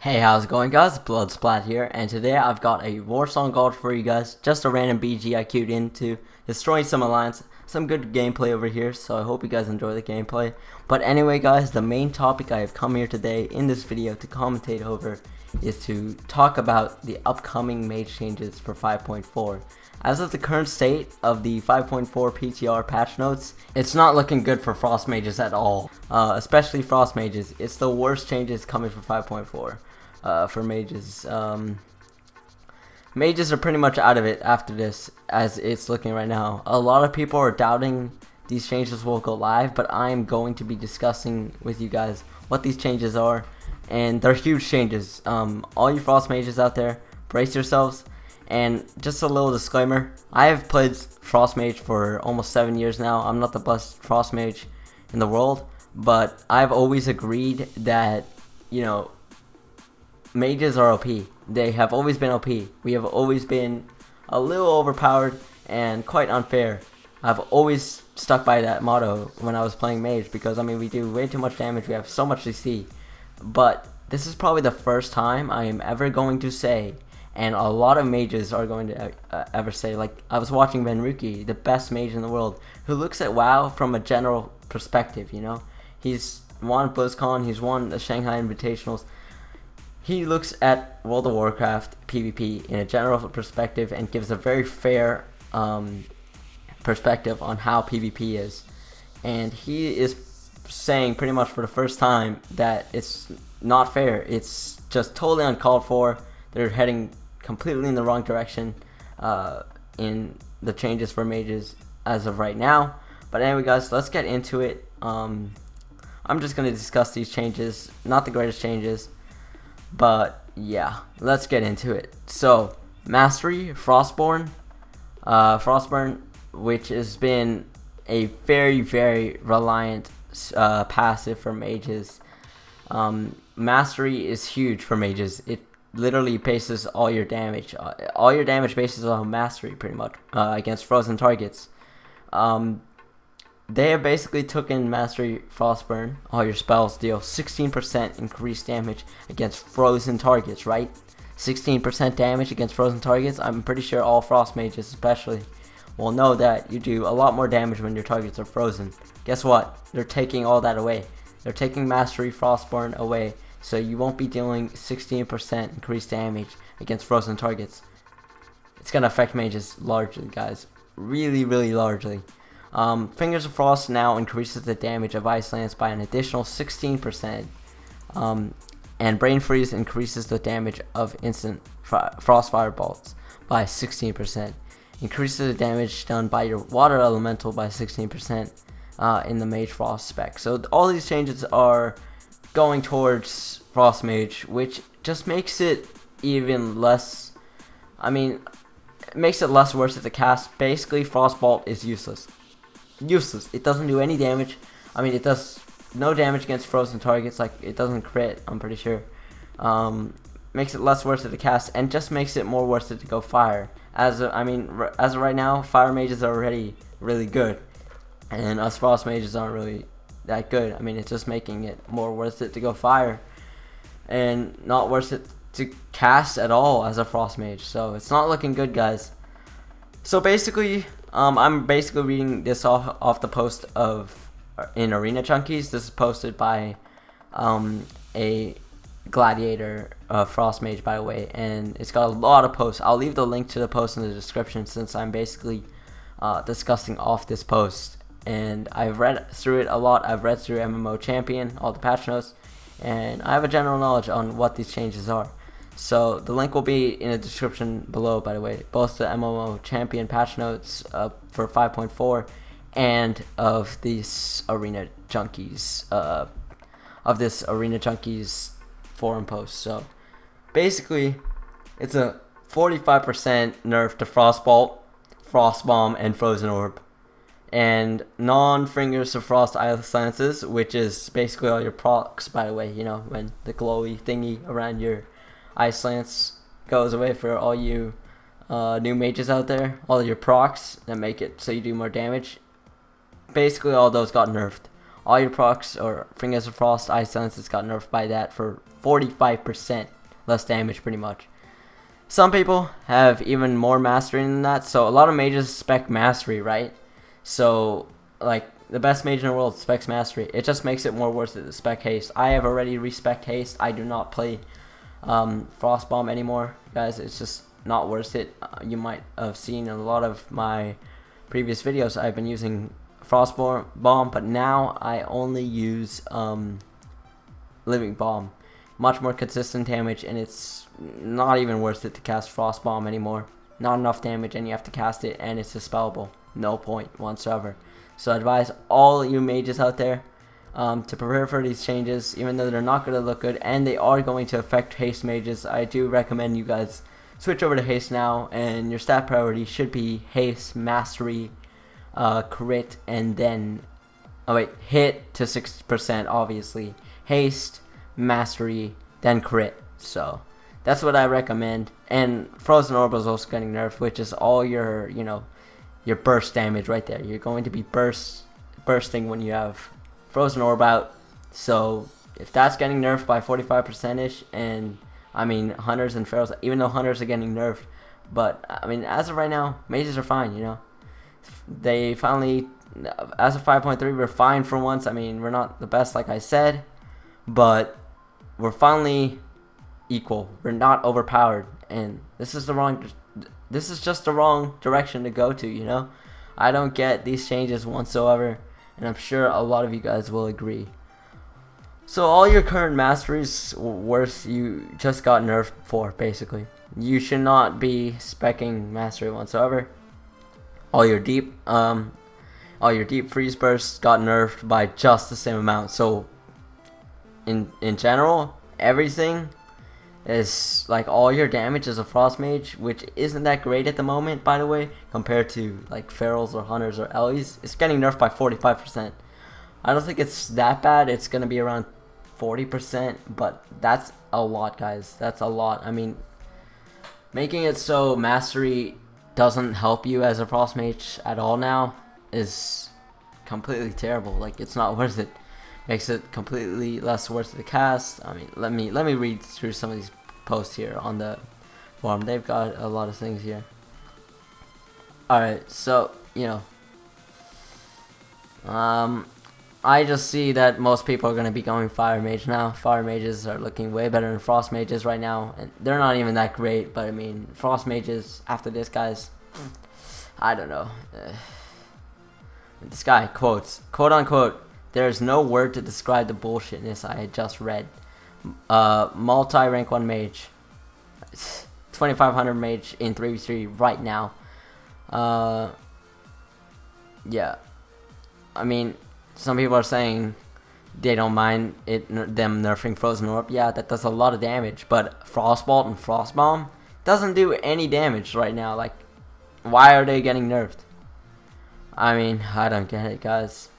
Hey, how's it going, guys? Bloodsplat here, and today I've got a Warsong Gold for you guys. Just a random BG I queued into, destroying some alliance, some good gameplay over here, so I hope you guys enjoy the gameplay. But anyway, guys, the main topic I have come here today in this video to commentate over is to talk about the upcoming mage changes for 5.4. As of the current state of the 5.4 PTR patch notes, it's not looking good for Frost Mages at all, especially Frost Mages. It's the worst changes coming for 5.4. For mages. Mages are pretty much out of it after this, as it's looking right now. A lot of people are doubting these changes will go live, but I am going to be discussing with you guys what these changes are, and they're huge changes. All you Frost Mages out there, brace yourselves. And just a little disclaimer, I have played Frost Mage for almost 7 years now. I'm not the best Frost Mage in the world, but I've always agreed that, you know, mages are OP. They have always been OP. We have always been a little overpowered and quite unfair. I've always stuck by that motto when I was playing mage because, I mean, we do way too much damage. We have so much CC. But this is probably the first time I am ever going to say, and a lot of mages are going to ever say, like, I was watching Benruki, the best mage in the world, who looks at WoW from a general perspective, you know? He's won BlizzCon, he's won the Shanghai Invitationals. He looks at World of Warcraft PvP in a general perspective and gives a very fair perspective on how PvP is. And he is saying pretty much for the first time that it's not fair. It's just totally uncalled for. They're heading completely in the wrong direction in the changes for mages as of right now. But anyway, guys, let's get into it. I'm just going to discuss these changes. Not the greatest changes, but yeah, let's get into it. So, Mastery, Frostborn, which has been a very, very reliant passive for mages. Mastery is huge for mages. It literally bases all your damage. All your damage bases on Mastery, pretty much, against frozen targets. They have basically taken Mastery Frostburn. All your spells deal 16% increased damage against frozen targets, right? 16% damage against frozen targets. I'm pretty sure all Frost Mages especially will know that you do a lot more damage when your targets are frozen. Guess what? They're taking all that away. They're taking Mastery Frostburn away, so you won't be dealing 16% increased damage against frozen targets. It's going to affect mages largely, guys. Really, really largely. Fingers of Frost now increases the damage of Ice Lance by an additional 16%. And Brain Freeze increases the damage of instant Frost Firebolts by 16%. Increases the damage done by your Water Elemental by 16% in the Mage Frost spec. So all these changes are going towards Frost Mage, which just makes it even less, it makes it less worth it to cast. Basically, Frostbolt is useless. It doesn't do any damage. It does no damage against frozen targets. Like, it doesn't crit, I'm pretty sure. Makes it less worth it to cast, and just makes it more worth it to go fire. As of right now, fire mages are already really good, and us frost mages aren't really that good. It's just making it more worth it to go fire, and not worth it to cast at all as a frost mage. So it's not looking good, guys. So basically, I'm basically reading this off the post in Arena Junkies. This is posted by a Gladiator Frost Mage, by the way, and it's got a lot of posts. I'll leave the link to the post in the description, since I'm basically discussing off this post. And I've read through it a lot. I've read through MMO Champion, all the patch notes, and I have a general knowledge on what these changes are. So the link will be in the description below, by the way, both the MMO Champion patch notes for 5.4 and of these Arena Junkies forum post. So basically, it's a 45% nerf to Frostbolt, Frostbomb, and Frozen Orb, and non-Fingers of Frost Ice Lances, which is basically all your procs, by the way. You know, when the glowy thingy around your Ice Lance goes away for all you new mages out there, all your procs that make it so you do more damage. Basically, all those got nerfed. All your procs or Fingers of Frost, Ice Sense, it's got nerfed by that for 45% less damage pretty much. Some people have even more mastery than that, so a lot of mages spec mastery, right? So like the best mage in the world specs mastery. It just makes it more worth it to spec haste. I have already respec haste. I do not play Frost Bomb anymore, guys. It's just not worth it. You might have seen in a lot of my previous videos I've been using Frost Bomb, but now I only use Living Bomb. Much more consistent damage, and it's not even worth it to cast Frost Bomb anymore. Not enough damage, and you have to cast it, and it's dispellable. No point whatsoever. So I advise all you mages out there to prepare for these changes, even though they're not going to look good, and they are going to affect haste mages. I do recommend you guys switch over to haste now, and your stat priority should be haste, mastery, crit, and then hit to 60%, obviously. Haste, mastery, then crit. So that's what I recommend. And Frozen Orb is also getting nerfed, which is all your, your burst damage right there. You're going to be bursting when you have Frozen Orb out. So if that's getting nerfed by 45%ish, and I mean Hunters and Pharaohs, even though Hunters are getting nerfed, but I mean as of right now, mages are fine, They finally, as of 5.3, we're fine for once. I mean, we're not the best like I said, but we're finally equal. We're not overpowered, and this is just the wrong direction to go to, I don't get these changes whatsoever, and I'm sure a lot of you guys will agree. So all your current masteries worth you just got nerfed for, basically. You should not be specking mastery whatsoever. All your deep freeze bursts got nerfed by just the same amount. So in general, everything is like all your damage is a Frost Mage, which isn't that great at the moment, by the way, compared to like Pharaohs or Hunters or Ellies. It's getting nerfed by 45%. I don't think it's that bad. It's gonna be around 40%, but that's a lot, guys. That's a lot. I mean, making it so mastery doesn't help you as a Frost Mage at all now is completely terrible. Like, it's not worth it. Makes it completely less worth it to cast. I mean, let me read through some of these posts here on the forum. They've got a lot of things here. Alright, so I just see that most people are going to be going Fire Mage now. Fire Mages are looking way better than Frost Mages right now, and they're not even that great, but I mean, Frost Mages, after this, guys, I don't know. This guy quotes, quote unquote, "There is no word to describe the bullshitness I had just read. Multi-rank 1 mage. 2500 mage in 3v3 right now." Yeah. I mean, some people are saying they don't mind them nerfing Frozen Orb. Yeah, that does a lot of damage, but Frostbolt and Frost Bomb doesn't do any damage right now. Like, why are they getting nerfed? I mean, I don't get it, guys.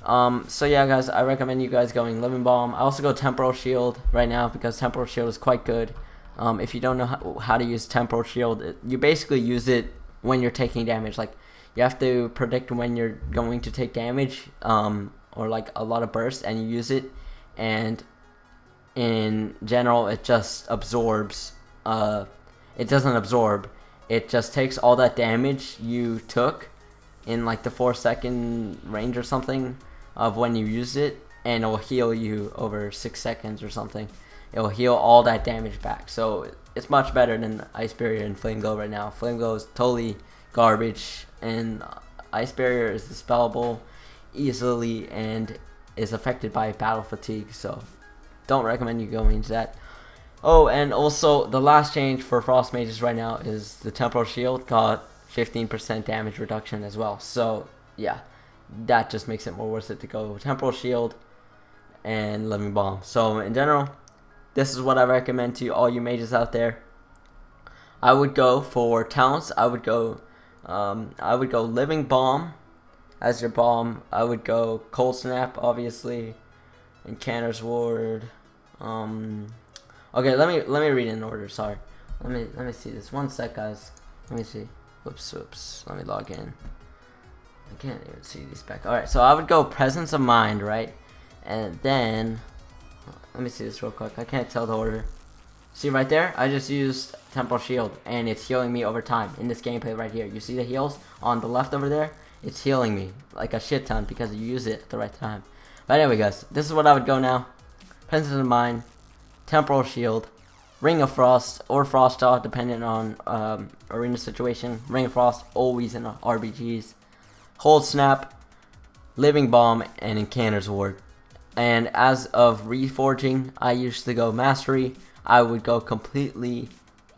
So yeah, guys, I recommend you guys going Living Bomb. I also go Temporal Shield right now because Temporal Shield is quite good. If you don't know how to use Temporal Shield, you basically use it when you're taking damage. Like, you have to predict when you're going to take damage, or like a lot of bursts, and you use it, and in general it just absorbs. It doesn't absorb, it just takes all that damage you took in like the 4-second range or something of when you use it, and it will heal you over 6 seconds or something. It will heal all that damage back. So it's much better than Ice Barrier and Flame Glow right now. Flame Glow is totally garbage, and Ice Barrier is dispellable easily and is affected by battle fatigue, so don't recommend you going into that. Oh, and also the last change for Frost Mages right now is the Temporal Shield got 15% damage reduction as well. So yeah, that just makes it more worth it to go Temporal Shield and Living Bomb. So in general, this is what I recommend to all you mages out there. I would go for talents. I would go Living Bomb as your bomb. I would go Cold Snap, obviously, and Canner's Ward. Okay, let me read in order. Sorry, let me see this. 1 sec, guys. Let me see. Whoops. Let me log in. I can't even see these back. Alright, so I would go Presence of Mind, right? And then, let me see this real quick. I can't tell the order. See right there? I just used Temporal Shield, and it's healing me over time in this gameplay right here. You see the heals on the left over there? It's healing me like a shit ton because you use it at the right time. But anyway, guys, this is what I would go now. Presence of Mind, Temporal Shield, Ring of Frost, or Frost Jaw, depending on arena situation. Ring of Frost, always in RBGs. Hold Snap, Living Bomb, and Incanter's Ward. And as of reforging, I used to go Mastery. I would go completely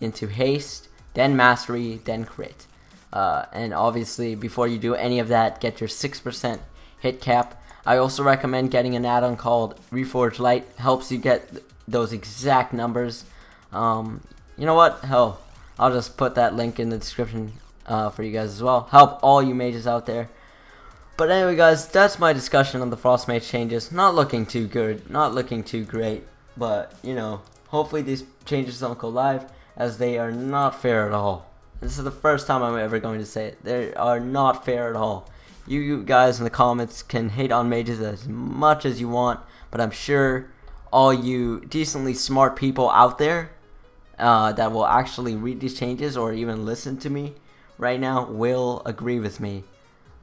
into Haste, then Mastery, then Crit. And obviously, before you do any of that, get your 6% hit cap. I also recommend getting an add-on called Reforge Lite. Helps you get those exact numbers. You know what? Hell, I'll just put that link in the description for you guys as well. Help all you mages out there. But anyway, guys, that's my discussion on the Frost Mage changes. Not looking too good, not looking too great, but you know, hopefully these changes don't go live, as they are not fair at all. This is the first time I'm ever going to say it. They are not fair at all. You guys in the comments can hate on mages as much as you want, but I'm sure all you decently smart people out there that will actually read these changes or even listen to me right now will agree with me.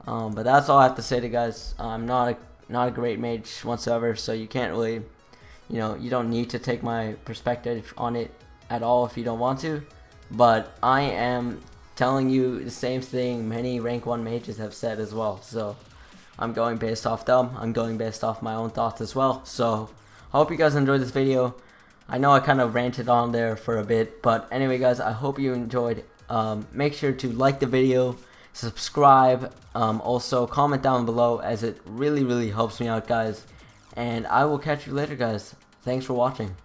But that's all I have to say to you guys. I'm not a great mage whatsoever, so you can't really, you know, you don't need to take my perspective on it at all if you don't want to. But I am telling you the same thing many rank 1 mages have said as well. So I'm going based off them. I'm going based off my own thoughts as well. So I hope you guys enjoyed this video. I know I kind of ranted on there for a bit, but anyway, guys, I hope you enjoyed. Make sure to like the video, subscribe, also comment down below, as it really helps me out, guys. And I will catch you later, guys. Thanks for watching.